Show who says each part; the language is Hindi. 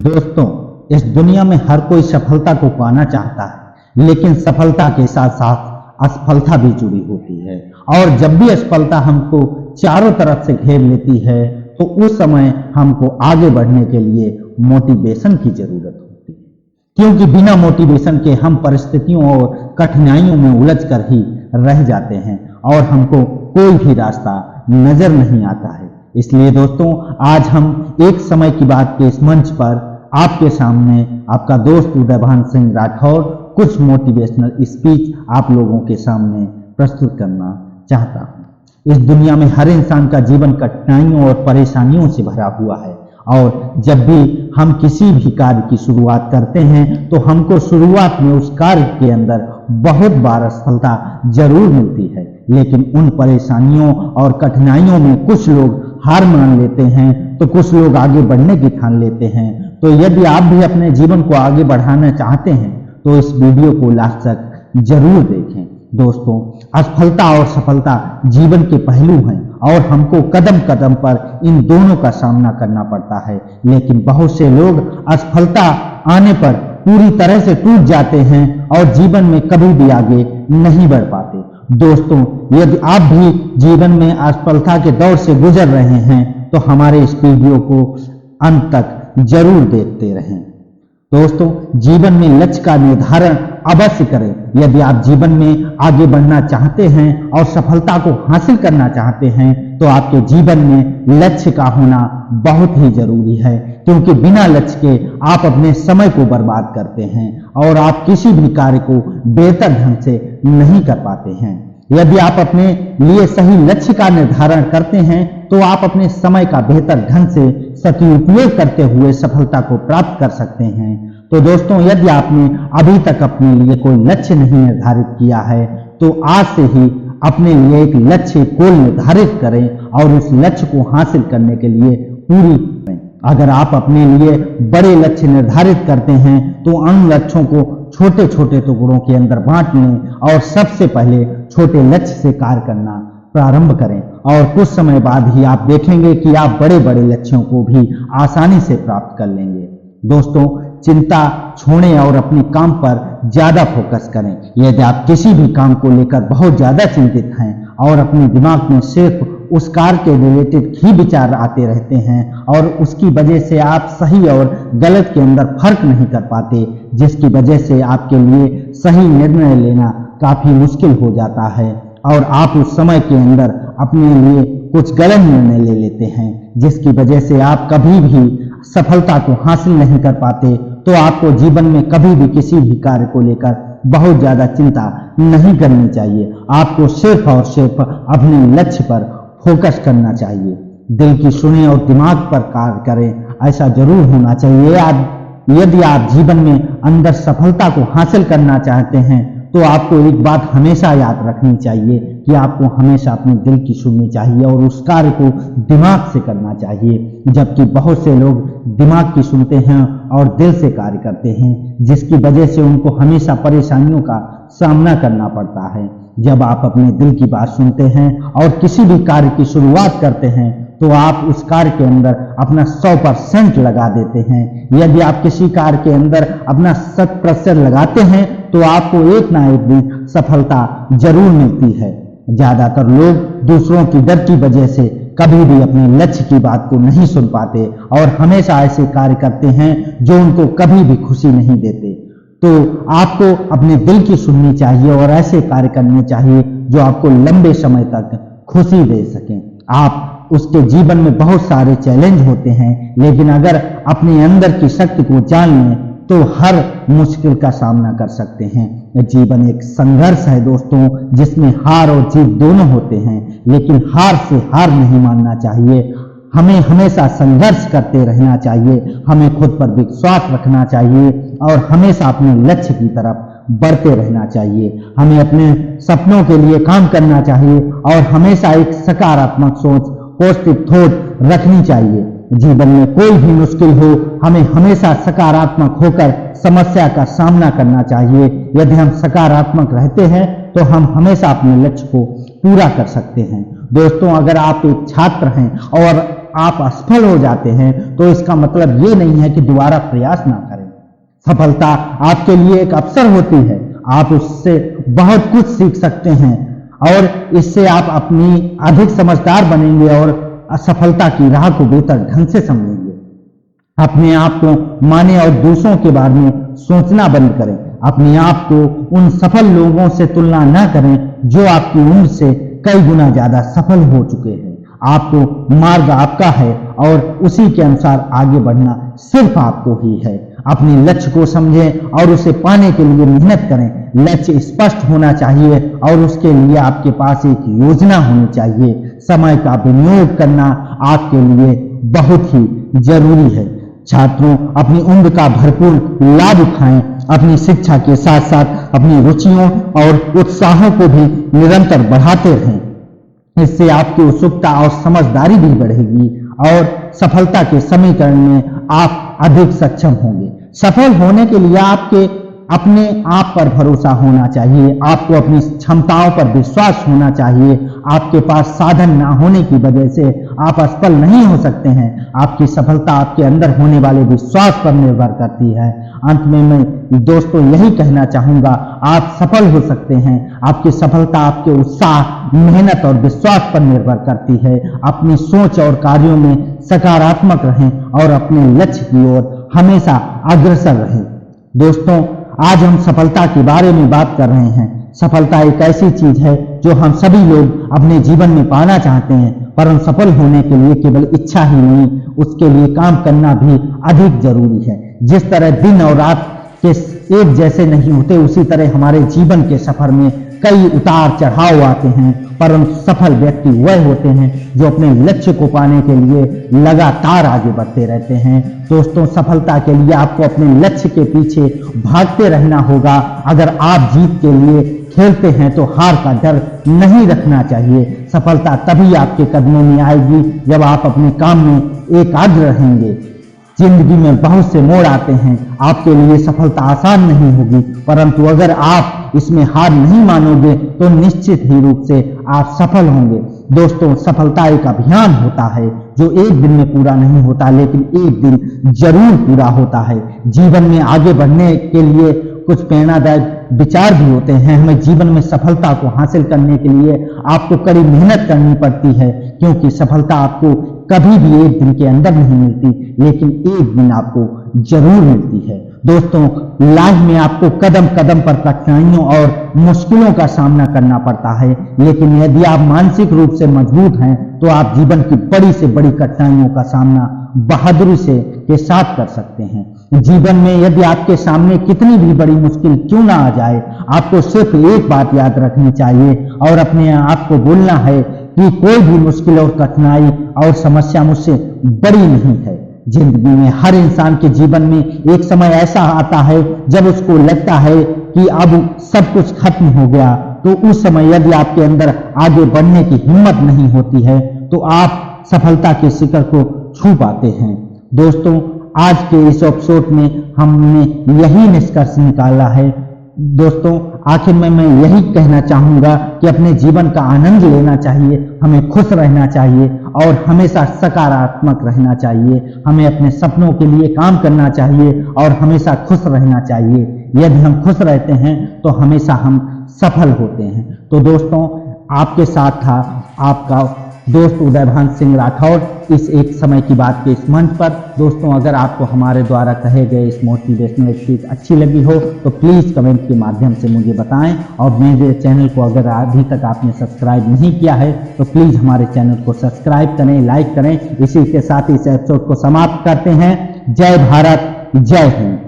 Speaker 1: दोस्तों, इस दुनिया में हर कोई सफलता को पाना चाहता है, लेकिन सफलता के साथ साथ असफलता भी जुड़ी होती है। और जब भी असफलता हमको चारों तरफ से घेर लेती है, तो उस समय हमको आगे बढ़ने के लिए मोटिवेशन की जरूरत होती है, क्योंकि बिना मोटिवेशन के हम परिस्थितियों और कठिनाइयों में उलझ कर ही रह जाते हैं और हमको कोई भी रास्ता नजर नहीं आता है। इसलिए दोस्तों, आज हम एक समय की बात के इस मंच पर आपके सामने आपका दोस्त उदयभान सिंह राठौर कुछ मोटिवेशनल स्पीच आप लोगों के सामने प्रस्तुत करना चाहता हूं। इस दुनिया में हर इंसान का जीवन कठिनाइयों और परेशानियों से भरा हुआ है, और जब भी हम किसी भी कार्य की शुरुआत करते हैं तो हमको शुरुआत में उस कार्य के अंदर बहुत बार असफलता जरूर मिलती है, लेकिन उन परेशानियों और कठिनाइयों में कुछ लोग हार मान लेते हैं तो कुछ लोग आगे बढ़ने की ठान लेते हैं। तो यदि आप भी अपने जीवन को आगे बढ़ाना चाहते हैं तो इस वीडियो को लास्ट तक जरूर देखें। दोस्तों, असफलता और सफलता जीवन के पहलू हैं और हमको कदम कदम पर इन दोनों का सामना करना पड़ता है, लेकिन बहुत से लोग असफलता आने पर पूरी तरह से टूट जाते हैं और जीवन में कभी भी आगे नहीं बढ़ पाते। दोस्तों, यदि आप भी जीवन में असफलता के दौर से गुजर रहे हैं तो हमारे इस वीडियो को अंत तक जरूर देखते रहें। दोस्तों, जीवन में लक्ष्य का निर्धारण अवश्य करें। यदि आप जीवन में आगे बढ़ना चाहते हैं और सफलता को हासिल करना चाहते हैं तो आपके जीवन में लक्ष्य का होना बहुत ही जरूरी है, क्योंकि बिना लक्ष्य के आप अपने समय को बर्बाद करते हैं और आप किसी भी कार्य को बेहतर ढंग से नहीं कर पाते हैं। यदि आप अपने लिए सही लक्ष्य का निर्धारण करते हैं तो आप अपने समय का बेहतर ढंग से सदुपयोग करते हुए सफलता को प्राप्त कर सकते हैं। तो दोस्तों, यदि आपने अभी तक अपने लिए कोई लक्ष्य नहीं निर्धारित किया है तो आज से ही अपने लिए एक लक्ष्य गोल निर्धारित करें और उस लक्ष्य को हासिल करने के लिए पूरी करें। अगर आप अपने लिए बड़े लक्ष्य निर्धारित करते हैं तो उन लक्ष्यों को छोटे छोटे टुकड़ों के अंदर बांट लें और सबसे पहले छोटे लक्ष्य से कार्य करना प्रारंभ करें, और कुछ समय बाद ही आप देखेंगे कि आप बड़े बड़े लक्ष्यों को भी आसानी से प्राप्त कर लेंगे। दोस्तों, चिंता छोड़ें और अपने काम पर ज्यादा फोकस करें। यदि आप किसी भी काम को लेकर बहुत ज्यादा चिंतित हैं और अपने दिमाग में सिर्फ उस कार्य के रिलेटेड ही विचार आते रहते हैं और उसकी वजह से आप सही और गलत के अंदर फर्क नहीं कर पाते, जिसकी वजह से आपके लिए सही निर्णय लेना काफी मुश्किल हो जाता है और आप उस समय के अंदर अपने लिए कुछ गलत निर्णय ले लेते हैं, जिसकी वजह से आप कभी भी सफलता को हासिल नहीं कर पाते। तो आपको जीवन में कभी भी किसी भी कार्य को लेकर बहुत ज्यादा चिंता नहीं करनी चाहिए। आपको सिर्फ और सिर्फ अपने लक्ष्य पर फोकस करना चाहिए। दिल की सुने और दिमाग पर कार्य करें, ऐसा जरूर होना चाहिए। यदि आप जीवन में अंदर सफलता को हासिल करना चाहते हैं तो आपको एक बात हमेशा याद रखनी चाहिए कि आपको हमेशा अपने दिल की सुननी चाहिए और उस कार्य को दिमाग से करना चाहिए, जबकि बहुत से लोग दिमाग की सुनते हैं और दिल से कार्य करते हैं, जिसकी वजह से उनको हमेशा परेशानियों का सामना करना पड़ता है। जब आप अपने दिल की बात सुनते हैं और किसी भी कार्य की शुरुआत करते हैं तो आप उस कार्य के अंदर अपना 100% लगा देते हैं। यदि आप किसी कार्य के अंदर अपना 100% लगाते हैं तो आपको एक ना एक दिन सफलता जरूर मिलती है। ज्यादातर लोग दूसरों की डर की वजह से कभी भी अपने लक्ष्य की बात को नहीं सुन पाते और हमेशा ऐसे कार्य करते हैं जो उनको कभी भी खुशी नहीं देते। तो आपको अपने दिल की सुननी चाहिए और ऐसे कार्य करने चाहिए जो आपको लंबे समय तक खुशी दे सकें। आप उसके जीवन में बहुत सारे चैलेंज होते हैं, लेकिन अगर अपने अंदर की शक्ति को जान लें तो हर मुश्किल का सामना कर सकते हैं। जीवन एक संघर्ष है दोस्तों, जिसमें हार और जीत दोनों होते हैं, लेकिन हार से हार नहीं मानना चाहिए। हमें हमेशा संघर्ष करते रहना चाहिए, हमें खुद पर विश्वास रखना चाहिए और हमेशा अपने लक्ष्य की तरफ बढ़ते रहना चाहिए। हमें अपने सपनों के लिए काम करना चाहिए और हमेशा एक सकारात्मक सोच, पॉजिटिव थॉट रखनी चाहिए। जीवन में कोई भी मुश्किल हो, हमें हमेशा सकारात्मक होकर समस्या का सामना करना चाहिए। यदि हम सकारात्मक रहते हैं तो हम हमेशा अपने लक्ष्य को पूरा कर सकते हैं। दोस्तों, अगर आप एक छात्र हैं और आप असफल हो जाते हैं तो इसका मतलब ये नहीं है कि दोबारा प्रयास ना करें। सफलता आपके लिए एक अवसर होती है, आप उससे बहुत कुछ सीख सकते हैं और इससे आप अपनी अधिक समझदार बनेंगे और असफलता की राह को बेहतर ढंग से समझेंगे। अपने आप को माने और दूसरों के बारे में सोचना बंद करें। अपने आप को उन सफल लोगों से तुलना न करें जो आपकी उम्र से कई गुना ज्यादा सफल हो चुके हैं। आपको मार्ग आपका है और उसी के अनुसार आगे बढ़ना सिर्फ आपको ही है। अपने लक्ष्य को समझें और उसे पाने के लिए मेहनत करें। लक्ष्य स्पष्ट होना चाहिए और उसके लिए आपके पास एक योजना होनी चाहिए। समय का विनियोग करना आपके लिए बहुत ही जरूरी है। छात्रों, अपनी उम्र का भरपूर लाभ उठाएं। अपनी शिक्षा के साथ साथ अपनी रुचियों और उत्साहों को भी निरंतर बढ़ाते रहें। इससे आपकी उत्सुकता और समझदारी भी बढ़ेगी और सफलता के समीकरण में आप अधिक सक्षम होंगे। सफल होने के लिए आपके अपने आप पर भरोसा होना चाहिए, आपको अपनी क्षमताओं पर विश्वास होना चाहिए। आपके पास साधन ना होने की वजह से आप असफल नहीं हो सकते हैं। आपकी सफलता आपके अंदर होने वाले विश्वास पर निर्भर करती है। अंत में मैं दोस्तों यही कहना चाहूंगा, आप सफल हो सकते हैं। आपकी सफलता आपके उत्साह, मेहनत और विश्वास पर निर्भर करती है। अपनी सोच और कार्यों में सकारात्मक रहें और अपने लक्ष्य की ओर हमेशा अग्रसर रहें। दोस्तों, आज हम सफलता के बारे में बात कर रहे हैं। सफलता एक ऐसी चीज है जो हम सभी लोग अपने जीवन में पाना चाहते हैं, परंतु सफल होने के लिए केवल इच्छा ही नहीं, उसके लिए काम करना भी अधिक जरूरी है। जिस तरह दिन और रात के एक जैसे नहीं होते, उसी तरह हमारे जीवन के सफर में कई उतार चढ़ाव आते हैं, परंतु सफल व्यक्ति वह होते हैं जो अपने लक्ष्य को पाने के लिए लगातार आगे बढ़ते रहते हैं। दोस्तों, सफलता के लिए आपको अपने लक्ष्य के पीछे भागते रहना होगा। अगर आप जीत के लिए खेलते हैं तो हार का डर नहीं रखना चाहिए। सफलता तभी आपके कदमों में आएगी जब आप अपने काम में एकाग्र रहेंगे। जिंदगी में बहुत से मोड़ आते हैं, आपके लिए सफलता आसान नहीं होगी, परंतु अगर आप इसमें हार नहीं मानोगे तो निश्चित ही रूप से आप सफल होंगे। दोस्तों, सफलता एक अभियान होता है जो एक दिन में पूरा नहीं होता, लेकिन एक दिन जरूर पूरा होता है। जीवन में आगे बढ़ने के लिए कुछ प्रेरणादायक विचार भी होते हैं। हमें जीवन में सफलता को हासिल करने के लिए आपको कड़ी मेहनत करनी पड़ती है, क्योंकि सफलता आपको कभी भी एक दिन के अंदर नहीं मिलती, लेकिन एक दिन आपको जरूर मिलती है। दोस्तों, लाइफ में आपको कदम कदम पर कठिनाइयों और मुश्किलों का सामना करना पड़ता है, लेकिन यदि आप मानसिक रूप से मजबूत हैं तो आप जीवन की बड़ी से बड़ी कठिनाइयों का सामना बहादुरी से के साथ कर सकते हैं। जीवन में यदि आपके सामने कितनी भी बड़ी मुश्किल क्यों ना आ जाए, आपको सिर्फ एक बात याद रखनी चाहिए और अपने आप को बोलना है कि कोई भी मुश्किल और कठिनाई और समस्या मुझसे बड़ी नहीं है। जिंदगी में हर इंसान के जीवन में एक समय ऐसा आता है जब उसको लगता है कि अब सब कुछ खत्म हो गया, तो उस समय यदि आपके अंदर आगे बढ़ने की हिम्मत नहीं होती है तो आप सफलता के शिखर को छू पाते हैं। दोस्तों, आज के इस एपिसोड में हमने यही निष्कर्ष निकाला है। दोस्तों, आखिर में मैं यही कहना चाहूंगा कि अपने जीवन का आनंद लेना चाहिए, हमें खुश रहना चाहिए और हमेशा सकारात्मक रहना चाहिए। हमें अपने सपनों के लिए काम करना चाहिए और हमेशा खुश रहना चाहिए। यदि हम खुश रहते हैं तो हमेशा हम सफल होते हैं। तो दोस्तों, आपके साथ था आपका दोस्त उदयभान सिंह राठौर इस एक समय की बात के इस मंच पर। दोस्तों, अगर आपको हमारे द्वारा कहे गए इस मोटिवेशनल स्पीच अच्छी लगी हो तो प्लीज़ कमेंट के माध्यम से मुझे बताएं और मेरे चैनल को अगर अभी तक आपने सब्सक्राइब नहीं किया है तो प्लीज़ हमारे चैनल को सब्सक्राइब करें, लाइक करें। इसी के साथ इस एपिसोड को समाप्त करते हैं। जय भारत, जय हिंद।